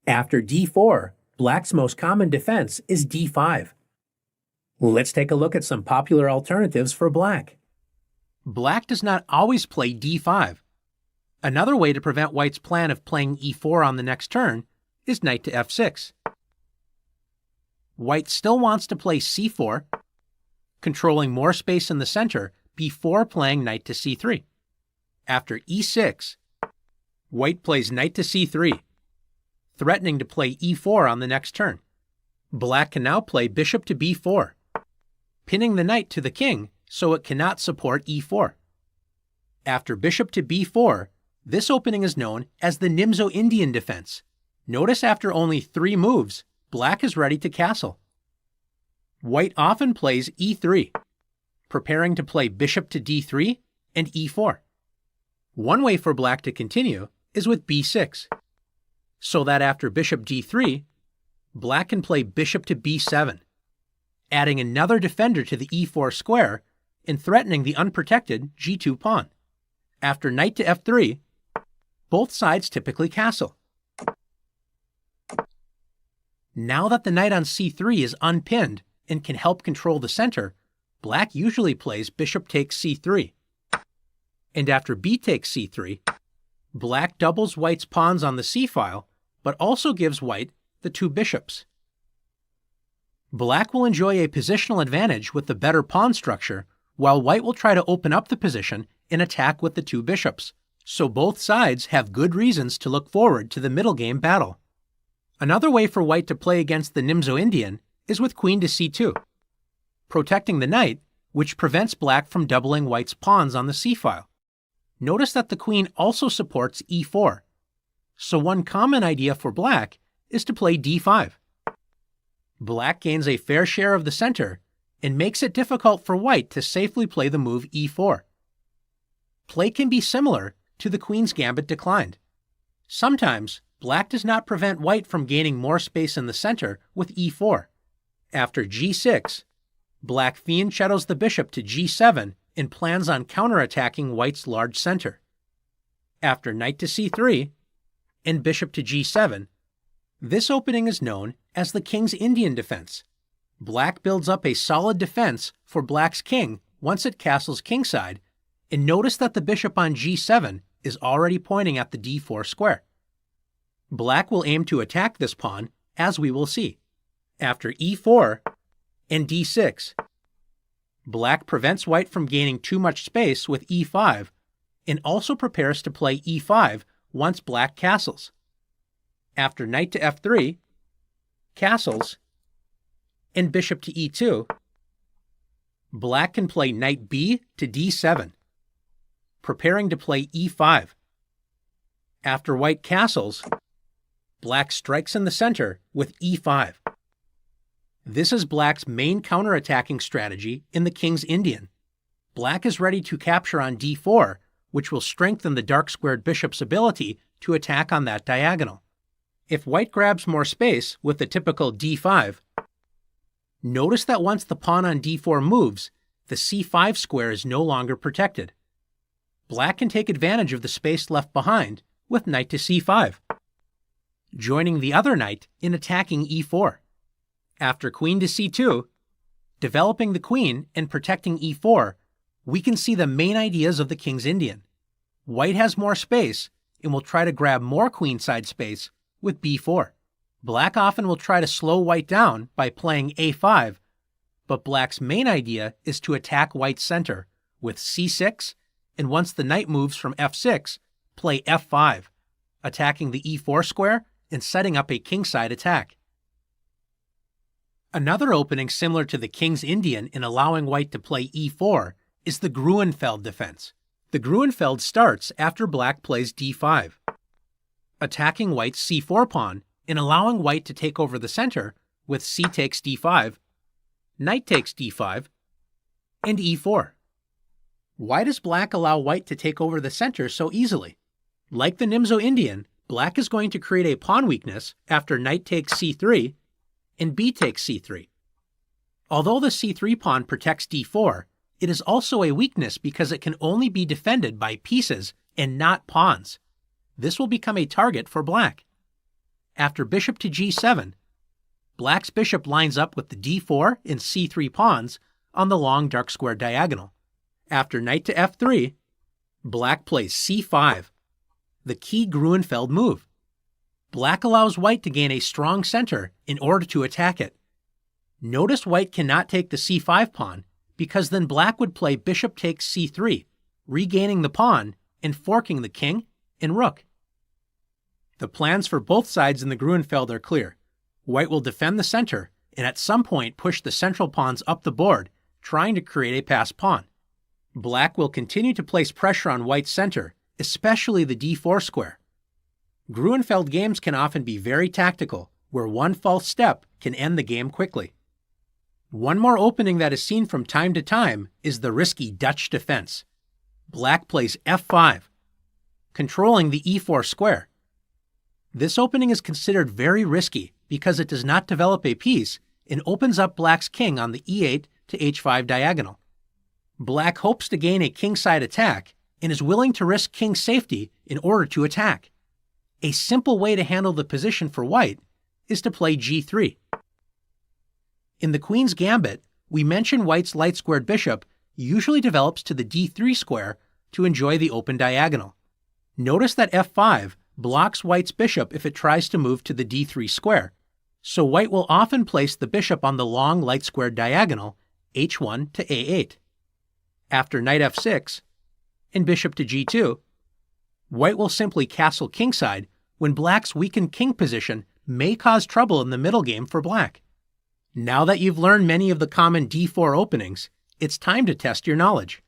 After d4, black's most common defense is d5. Let's take a look at some popular alternatives for black. Black does not always play d5. Another way to prevent white's plan of playing e4 on the next turn is knight to f6. White still wants to play c4, controlling more space in the center before playing knight to c3. After e6, white plays knight to c3, threatening to play e4 on the next turn. Black can now play bishop to b4, pinning the knight to the king so it cannot support e4. After bishop to b4, this opening is known as the Nimzo-Indian defense. Notice after only 3 moves, black is ready to castle. White often plays e3, preparing to play bishop to d3 and e4. One way for black to continue is with b6, so that after bishop d3, black can play bishop to b7, adding another defender to the e4 square and threatening the unprotected g2 pawn. After knight to f3, both sides typically castle. Now that the knight on c3 is unpinned and can help control the center, black usually plays bishop takes c3. And after b takes c3, black doubles white's pawns on the c-file, but also gives white the 2 bishops. Black will enjoy a positional advantage with the better pawn structure, while white will try to open up the position and attack with the 2 bishops, so both sides have good reasons to look forward to the middle game battle. Another way for white to play against the Nimzo-Indian is with queen to c2, protecting the knight, which prevents black from doubling white's pawns on the c-file. Notice that the queen also supports e4, so one common idea for black is to play d5. Black gains a fair share of the center and makes it difficult for white to safely play the move e4. Play can be similar to the queen's gambit declined. Sometimes, black does not prevent white from gaining more space in the center with e4. After g6, black fianchettos the bishop to g7 and plans on counterattacking white's large center. After knight to c3 and bishop to g7, this opening is known as the King's Indian defense. Black builds up a solid defense for black's king once it castles kingside, and notice that the bishop on g7 is already pointing at the d4 square. Black will aim to attack this pawn, as we will see. After e4 and d6, black prevents white from gaining too much space with e5 and also prepares to play e5 once black castles. After knight to f3, castles, and bishop to e2, black can play knight b to d7, preparing to play e5. After white castles, black strikes in the center with e5. This is black's main counterattacking strategy in the King's Indian. Black is ready to capture on d4, which will strengthen the dark-squared bishop's ability to attack on that diagonal. If white grabs more space with the typical d5, notice that once the pawn on d4 moves, the c5 square is no longer protected. Black can take advantage of the space left behind with knight to c5, joining the other knight in attacking e4. After queen to c2, developing the queen and protecting e4, we can see the main ideas of the King's Indian. White has more space and will try to grab more queenside space with b4. Black often will try to slow white down by playing a5, but black's main idea is to attack white's center with c6, and once the knight moves from f6, play f5, attacking the e4 square and setting up a kingside attack. Another opening similar to the King's Indian in allowing white to play e4 is the Gruenfeld defense. The Gruenfeld starts after black plays d5, attacking white's c4 pawn and allowing white to take over the center with c takes d5, knight takes d5, and e4. Why does black allow white to take over the center so easily? Like the Nimzo-Indian, black is going to create a pawn weakness after knight takes c3 and b takes c3. Although the c3 pawn protects d4, it is also a weakness because it can only be defended by pieces and not pawns. This will become a target for black. After bishop to g7, black's bishop lines up with the d4 and c3 pawns on the long dark square diagonal. After knight to f3, black plays c5, the key Gruenfeld move. Black allows white to gain a strong center in order to attack it. Notice white cannot take the c5 pawn because then black would play bishop takes c3, regaining the pawn and forking the king and rook. The plans for both sides in the Gruenfeld are clear. White will defend the center and at some point push the central pawns up the board, trying to create a passed pawn. Black will continue to place pressure on white's center, especially the d4 square. Gruenfeld games can often be very tactical, where one false step can end the game quickly. One more opening that is seen from time to time is the risky Dutch defense. Black plays f5, controlling the e4 square. This opening is considered very risky because it does not develop a piece and opens up black's king on the e8 to h5 diagonal. Black hopes to gain a kingside attack and is willing to risk king safety in order to attack. A simple way to handle the position for white is to play g3. In the Queen's Gambit, we mention white's light-squared bishop usually develops to the d3 square to enjoy the open diagonal. Notice that f5 blocks white's bishop if it tries to move to the d3 square, so white will often place the bishop on the long light-squared diagonal h1 to a8. After knight f6 and bishop to g2, white will simply castle kingside when black's weakened king position may cause trouble in the middle game for black. Now that you've learned many of the common d4 openings, it's time to test your knowledge.